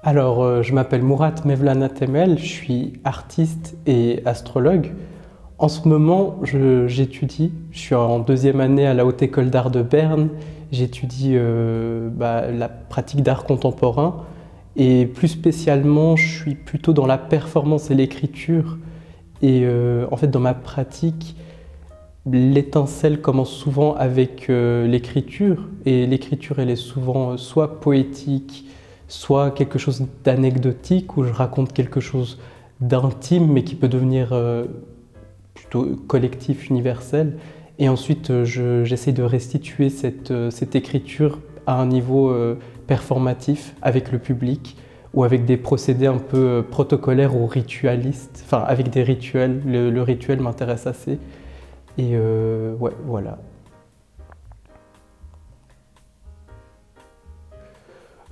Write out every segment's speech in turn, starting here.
Je m'appelle Murat Mevlana Temel, je suis artiste et astrologue. En ce moment, j'étudie, je suis en deuxième année à la Haute École d'Art de Berne. J'étudie la pratique d'art contemporain et plus spécialement, je suis plutôt dans la performance et l'écriture. En fait, dans ma pratique, l'étincelle commence souvent avec l'écriture et l'écriture, elle est souvent soit poétique, soit quelque chose d'anecdotique où je raconte quelque chose d'intime mais qui peut devenir plutôt collectif, universel. Et ensuite, j'essaie de restituer cette écriture à un niveau performatif avec le public ou avec des procédés un peu protocolaires ou ritualistes, enfin avec des rituels. Le rituel m'intéresse assez. Ouais, voilà.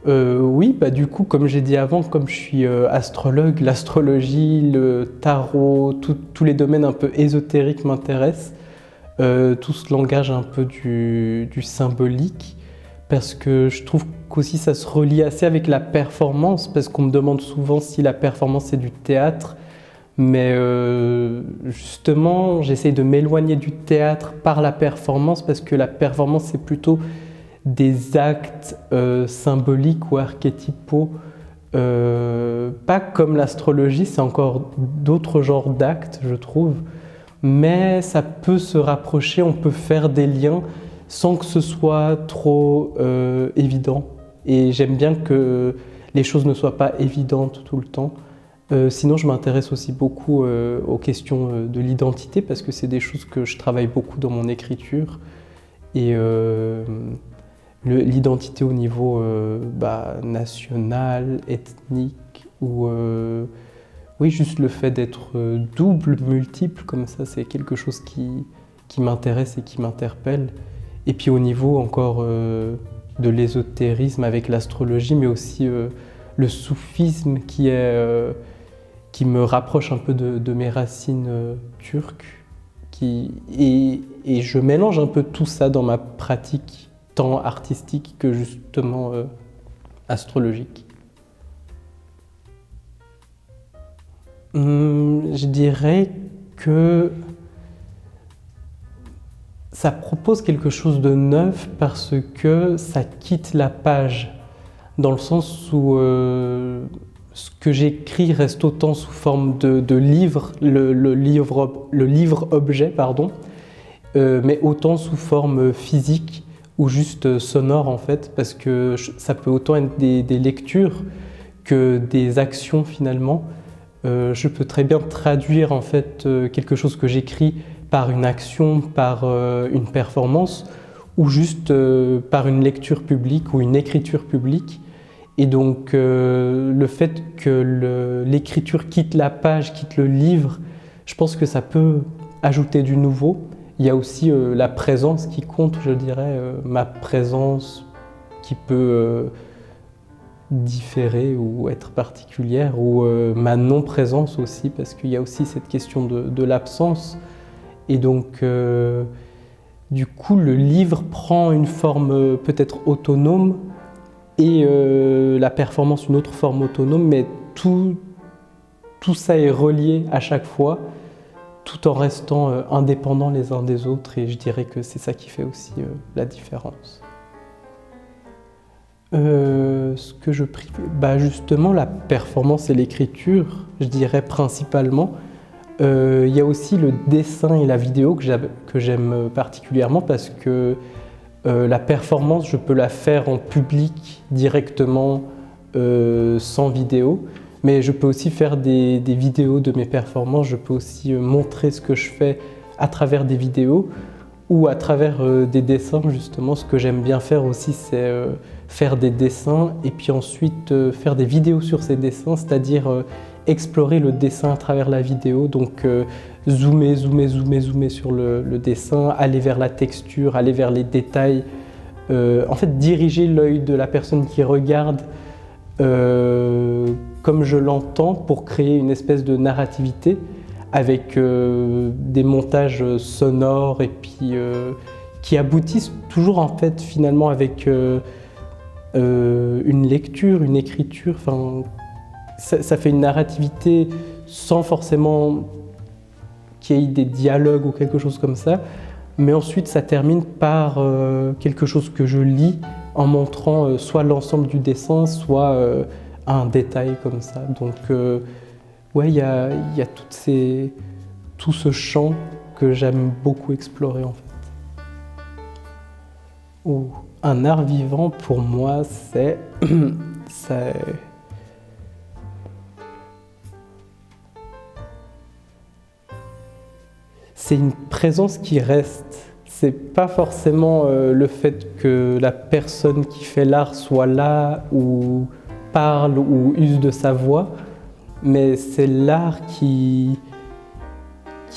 Oui, du coup, comme j'ai dit avant, comme je suis astrologue, l'astrologie, le tarot, tous les domaines un peu ésotériques m'intéressent. Tout ce langage un peu du symbolique, parce que je trouve qu'aussi ça se relie assez avec la performance, parce qu'on me demande souvent si la performance c'est du théâtre, mais justement, j'essaye de m'éloigner du théâtre par la performance, parce que la performance c'est plutôt des actes symboliques ou archétypaux, pas comme l'astrologie, c'est encore d'autres genres d'actes, je trouve, mais ça peut se rapprocher, on peut faire des liens sans que ce soit trop évident. Et j'aime bien que les choses ne soient pas évidentes tout le temps. Sinon, je m'intéresse aussi beaucoup aux questions de l'identité parce que c'est des choses que je travaille beaucoup dans mon écriture. Et l'identité au niveau national, ethnique ou oui, juste le fait d'être double, multiple, comme ça, c'est quelque chose qui m'intéresse et qui m'interpelle. Et puis au niveau encore de l'ésotérisme avec l'astrologie, mais aussi le soufisme qui me rapproche un peu de mes racines turques. Et je mélange un peu tout ça dans ma pratique, tant artistique que justement astrologique. Je dirais que ça propose quelque chose de neuf parce que ça quitte la page, dans le sens où ce que j'écris reste autant sous forme de livre, le livre objet, pardon, mais autant sous forme physique ou juste sonore en fait, parce que ça peut autant être des lectures que des actions finalement. Je peux très bien traduire en fait quelque chose que j'écris par une action, par une performance ou juste par une lecture publique ou une écriture publique. Et donc le fait que l'écriture quitte la page, quitte le livre, je pense que ça peut ajouter du nouveau. Il y a aussi la présence qui compte, je dirais, ma présence qui peut différer ou être particulière, ou ma non-présence aussi, parce qu'il y a aussi cette question de l'absence. Et donc, du coup, le livre prend une forme peut-être autonome et la performance une autre forme autonome, mais tout ça est relié à chaque fois, tout en restant indépendants les uns des autres, et je dirais que c'est ça qui fait aussi la différence. Ce que je prie, justement la performance et l'écriture, je dirais principalement. Il y a aussi le dessin et la vidéo que j'aime particulièrement parce que la performance, je peux la faire en public directement sans vidéo, mais je peux aussi faire des vidéos de mes performances, je peux aussi montrer ce que je fais à travers des vidéos ou à travers des dessins justement. Ce que j'aime bien faire aussi, c'est faire des dessins et puis ensuite faire des vidéos sur ces dessins, c'est-à-dire explorer le dessin à travers la vidéo, donc zoomer sur le dessin, aller vers la texture, aller vers les détails, en fait diriger l'œil de la personne qui regarde comme je l'entends pour créer une espèce de narrativité avec des montages sonores et puis qui aboutissent toujours en fait finalement avec une lecture, une écriture, enfin, ça fait une narrativité sans forcément qu'il y ait des dialogues ou quelque chose comme ça, mais ensuite ça termine par quelque chose que je lis en montrant soit l'ensemble du dessin, soit un détail comme ça. Donc ouais, il y a tout ce champ que j'aime beaucoup explorer en fait. Ou un art vivant pour moi, c'est une présence qui reste. C'est pas forcément le fait que la personne qui fait l'art soit là ou parle ou use de sa voix, mais c'est l'art qui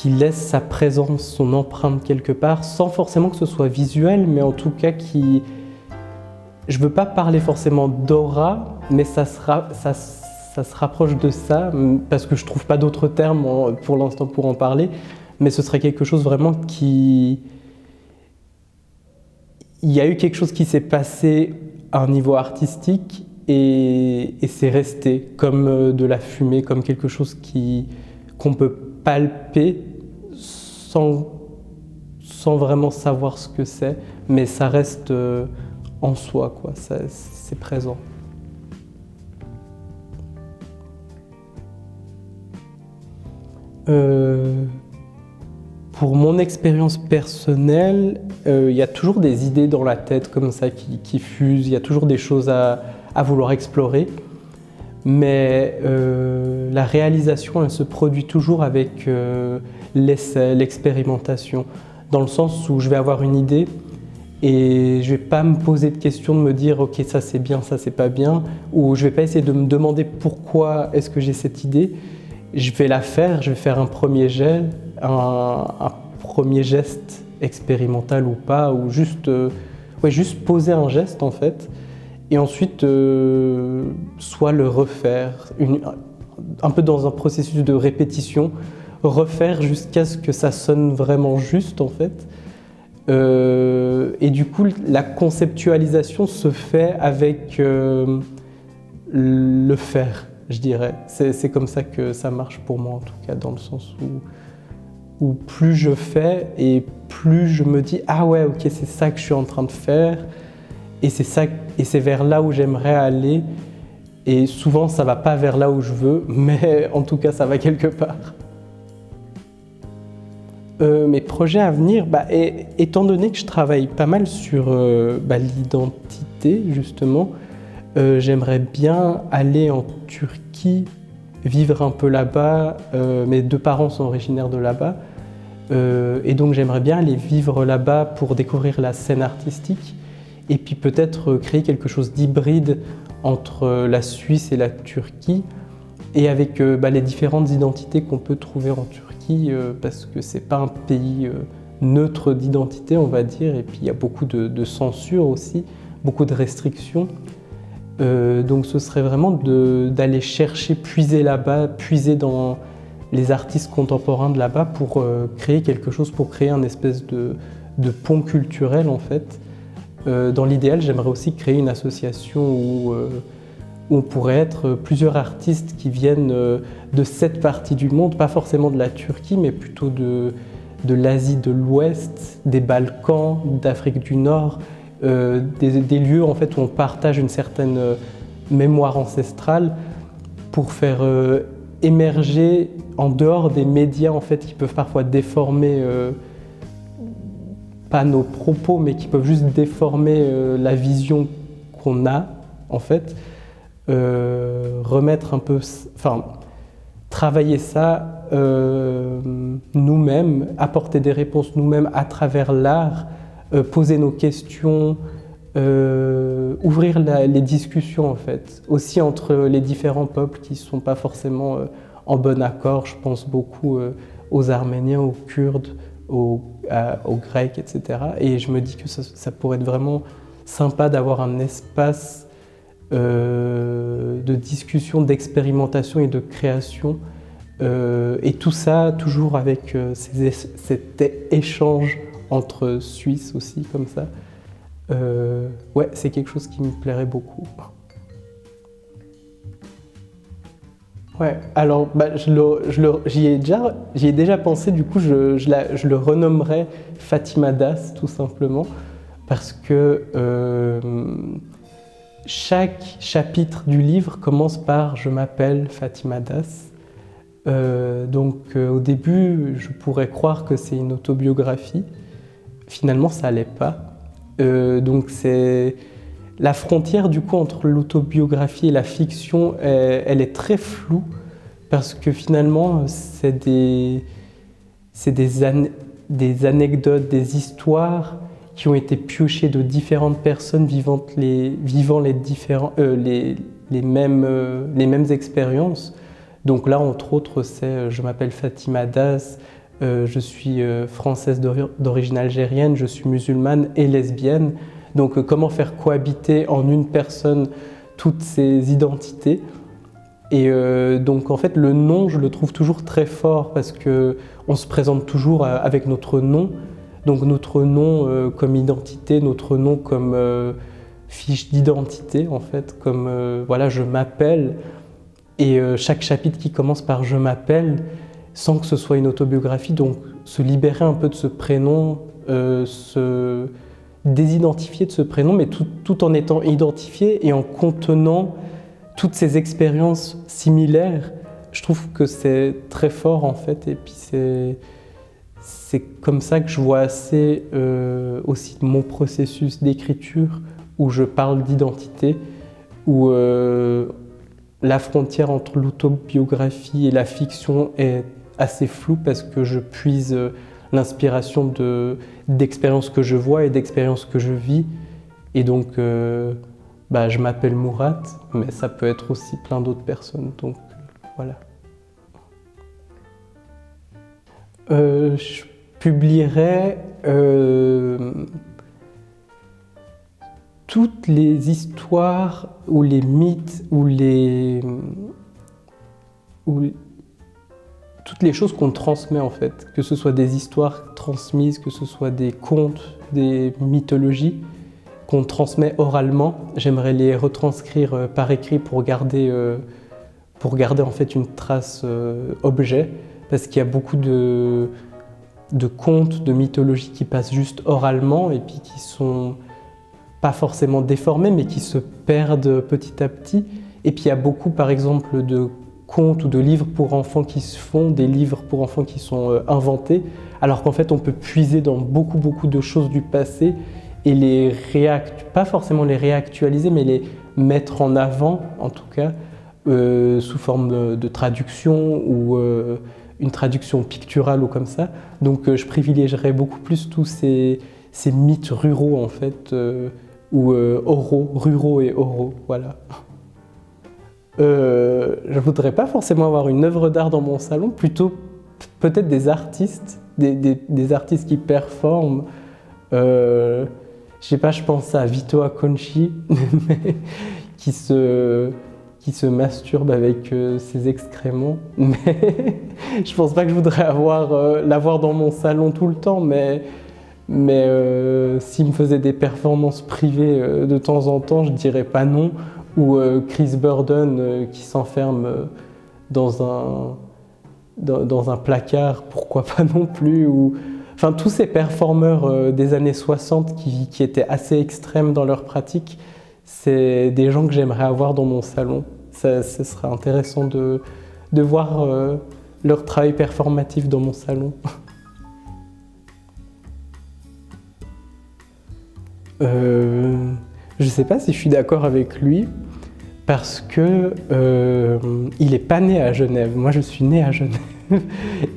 laisse sa présence, son empreinte quelque part, sans forcément que ce soit visuel, mais en tout cas qui... Je veux pas parler forcément d'aura, mais ça se rapproche de ça, parce que je trouve pas d'autres termes pour l'instant pour en parler, mais ce serait quelque chose vraiment qui... Il y a eu quelque chose qui s'est passé à un niveau artistique et c'est resté comme de la fumée, comme quelque chose qu'on peut palper sans vraiment savoir ce que c'est, mais ça reste en soi, quoi. C'est présent. Pour mon expérience personnelle, il y a toujours des idées dans la tête comme ça qui fusent, il y a toujours des choses à vouloir explorer. Mais la réalisation, elle se produit toujours avec l'essai, l'expérimentation, dans le sens où je vais avoir une idée et je ne vais pas me poser de questions de me dire « ok, ça c'est bien, ça c'est pas bien », ou je ne vais pas essayer de me demander pourquoi est-ce que j'ai cette idée. Je vais la faire, je vais faire un premier jet, un premier geste expérimental ou pas, ou juste poser un geste en fait. Et ensuite, soit le refaire, un peu dans un processus de répétition, refaire jusqu'à ce que ça sonne vraiment juste en fait. Et du coup, la conceptualisation se fait avec le faire, je dirais. C'est comme ça que ça marche pour moi en tout cas, dans le sens où plus je fais et plus je me dis « ah ouais, ok, c'est ça que je suis en train de faire ». Et c'est vers là où j'aimerais aller. Et souvent, ça ne va pas vers là où je veux, mais en tout cas, ça va quelque part. Mes projets à venir, étant donné que je travaille pas mal sur l'identité, justement, j'aimerais bien aller en Turquie, vivre un peu là-bas. Mes deux parents sont originaires de là-bas. Et donc, j'aimerais bien aller vivre là-bas pour découvrir la scène artistique. Et puis peut-être créer quelque chose d'hybride entre la Suisse et la Turquie, et avec les différentes identités qu'on peut trouver en Turquie, parce que c'est pas un pays neutre d'identité, on va dire, et puis il y a beaucoup de censure aussi, beaucoup de restrictions. Donc ce serait vraiment d'aller chercher, puiser là-bas, puiser dans les artistes contemporains de là-bas pour créer quelque chose, pour créer un espèce de pont culturel en fait. Dans l'idéal, j'aimerais aussi créer une association où on pourrait être plusieurs artistes qui viennent de cette partie du monde, pas forcément de la Turquie, mais plutôt de l'Asie de l'Ouest, des Balkans, d'Afrique du Nord, des lieux en fait, où on partage une certaine mémoire ancestrale pour faire émerger en dehors des médias en fait, qui peuvent parfois déformer pas nos propos, mais qui peuvent juste déformer la vision qu'on a, en fait, remettre un peu, travailler ça nous-mêmes, apporter des réponses nous-mêmes à travers l'art, poser nos questions, ouvrir les discussions, en fait, aussi entre les différents peuples qui ne sont pas forcément en bon accord. Je pense beaucoup aux Arméniens, aux Kurdes, aux Grecs, etc. Et je me dis que ça pourrait être vraiment sympa d'avoir un espace de discussion, d'expérimentation et de création. Et tout ça toujours avec cet échange entre Suisses aussi, comme ça. Ouais, c'est quelque chose qui me plairait beaucoup. Ouais, alors j'y ai déjà pensé, du coup je le renommerais Fatima Das, tout simplement, parce que chaque chapitre du livre commence par «Je m'appelle Fatima Das». Au début, je pourrais croire que c'est une autobiographie. Finalement, ça l'est pas. C'est la frontière du coup entre l'autobiographie et la fiction, elle est très floue parce que finalement, des anecdotes, des histoires qui ont été piochées de différentes personnes vivant les mêmes expériences. Donc là, entre autres, c'est je m'appelle Fatima Das, je suis française d'origine algérienne, je suis musulmane et lesbienne. Donc comment faire cohabiter en une personne toutes ces identités. Et donc en fait le nom, je le trouve toujours très fort parce qu'on se présente toujours avec notre nom. Donc notre nom comme identité, notre nom comme fiche d'identité en fait, comme voilà, je m'appelle. Et chaque chapitre qui commence par «Je m'appelle», sans que ce soit une autobiographie, donc se libérer un peu de ce prénom, se désidentifier de ce prénom, mais tout en étant identifié et en contenant toutes ces expériences similaires. Je trouve que c'est très fort en fait, et puis c'est comme ça que je vois assez aussi mon processus d'écriture, où je parle d'identité, où la frontière entre l'autobiographie et la fiction est assez floue parce que je puise l'inspiration d'expériences que je vois et d'expériences que je vis. Et donc, je m'appelle Mourad, mais ça peut être aussi plein d'autres personnes. Donc, voilà. Je publierai toutes les histoires ou les mythes ou toutes les choses qu'on transmet en fait, que ce soit des histoires transmises, que ce soit des contes, des mythologies qu'on transmet oralement. J'aimerais les retranscrire par écrit pour garder en fait une trace objet, parce qu'il y a beaucoup de contes, de mythologies qui passent juste oralement et puis qui sont pas forcément déformés, mais qui se perdent petit à petit. Et puis il y a beaucoup, par exemple, de contes ou de livres pour enfants qui se font, des livres pour enfants qui sont inventés, alors qu'en fait on peut puiser dans beaucoup de choses du passé et pas forcément les réactualiser, mais les mettre en avant, en tout cas, sous forme de traduction ou une traduction picturale ou comme ça. Donc je privilégierais beaucoup plus tous ces mythes ruraux en fait, ou oraux, ruraux et oraux, voilà. Je voudrais pas forcément avoir une œuvre d'art dans mon salon, plutôt peut-être des artistes, des artistes qui performent. Je sais pas, je pense à Vito Acconci, qui se masturbe avec ses excréments. Mais je pense pas que je voudrais l'avoir dans mon salon tout le temps, mais s'il me faisait des performances privées de temps en temps, je dirais pas non. Ou Chris Burden qui s'enferme dans un placard, pourquoi pas non plus. Enfin, tous ces performeurs des années 60 qui étaient assez extrêmes dans leur pratique, c'est des gens que j'aimerais avoir dans mon salon. Ce serait intéressant de voir leur travail performatif dans mon salon. Je ne sais pas si je suis d'accord avec lui, parce que il n'est pas né à Genève. Moi, je suis né à Genève.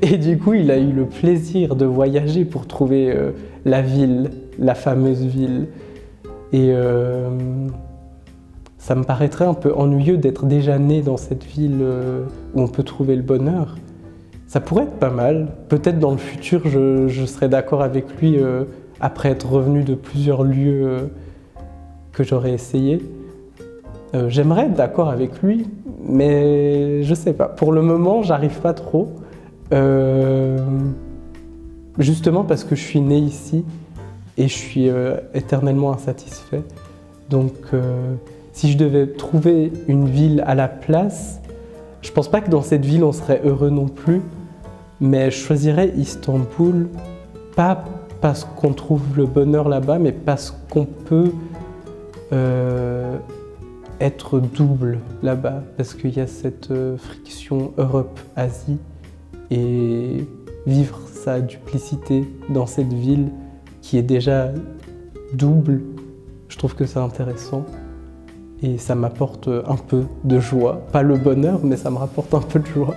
Et du coup, il a eu le plaisir de voyager pour trouver la ville, la fameuse ville. Et ça me paraîtrait un peu ennuyeux d'être déjà né dans cette ville où on peut trouver le bonheur. Ça pourrait être pas mal. Peut-être dans le futur, je serais d'accord avec lui après être revenu de plusieurs lieux que j'aurais essayé. J'aimerais être d'accord avec lui, mais je sais pas. Pour le moment, j'arrive pas trop. Justement parce que je suis né ici et je suis éternellement insatisfait. Donc si je devais trouver une ville à la place, je pense pas que dans cette ville on serait heureux non plus, mais je choisirais Istanbul, pas parce qu'on trouve le bonheur là-bas, mais parce qu'on peut être double là-bas, parce qu'il y a cette friction Europe-Asie, et vivre sa duplicité dans cette ville qui est déjà double, je trouve que c'est intéressant et ça m'apporte un peu de joie. Pas le bonheur, mais ça me rapporte un peu de joie.